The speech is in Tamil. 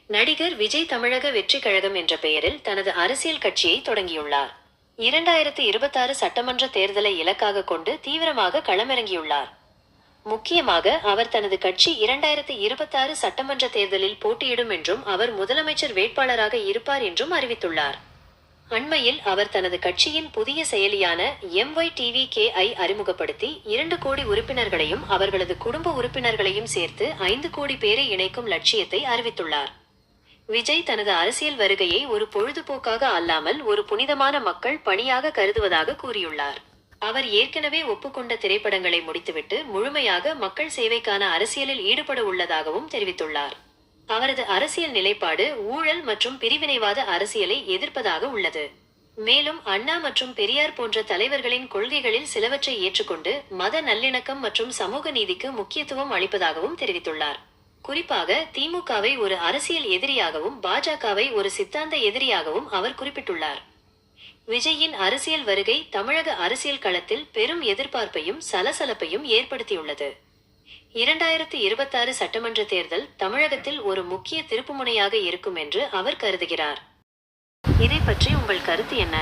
நடிகர் விஜய் தமிழக வெற்றி கழகம் என்ற பெயரில் தனது அரசியல் கட்சியை தொடங்கியுள்ளார். 2026 சட்டமன்ற தேர்தலை இலக்காக கொண்டு தீவிரமாக களமிறங்கியுள்ளார். முக்கியமாக அவர் தனது கட்சி 2026 சட்டமன்ற தேர்தலில் போட்டியிடும் என்றும் அவர் முதலமைச்சர் வேட்பாளராக இருப்பார் என்றும் அறிவித்துள்ளார். அண்மையில் அவர் தனது கட்சியின் புதிய செயலியான MYTVKஐ அறிமுகப்படுத்தி 2 கோடி உறுப்பினர்களையும் அவர்களது குடும்ப உறுப்பினர்களையும் சேர்த்து 5 கோடி பேரை இணைக்கும் லட்சியத்தை அறிவித்துள்ளார். விஜய் தனது அரசியல் வருகையை ஒரு பொழுதுபோக்காக அல்லாமல் ஒரு புனிதமான மக்கள் பணியாக கருதுவதாக கூறியுள்ளார். அவர் ஏற்கனவே ஒப்புக்கொண்ட திரைப்படங்களை முடித்துவிட்டு முழுமையாக மக்கள் சேவைக்கான அரசியலில் ஈடுபட உள்ளதாகவும் தெரிவித்துள்ளார். அவரது அரசியல் நிலைப்பாடு ஊழல் மற்றும் பிரிவினைவாத அரசியலை எதிர்ப்பதாக உள்ளது. மேலும் அண்ணா மற்றும் பெரியார் போன்ற தலைவர்களின் கொள்கைகளில் சிலவற்றை ஏற்றுக்கொண்டு மத நல்லிணக்கம் மற்றும் சமூக நீதிக்கு முக்கியத்துவம் அளிப்பதாகவும் தெரிவித்துள்ளார். குறிப்பாக திமுகவை ஒரு அரசியல் எதிரியாகவும் பாஜகவை ஒரு சித்தாந்த எதிரியாகவும் அவர் குறிப்பிட்டுள்ளார். விஜயின் அரசியல் வருகை தமிழக அரசியல் களத்தில் பெரும் எதிர்பார்ப்பையும் சலசலப்பையும் ஏற்படுத்தியுள்ளது. 2026 சட்டமன்ற தேர்தல் தமிழகத்தில் ஒரு முக்கிய திருப்புமுனையாக இருக்கும் என்று அவர் கருதுகிறார். இதை பற்றி உங்கள் கருத்து என்ன?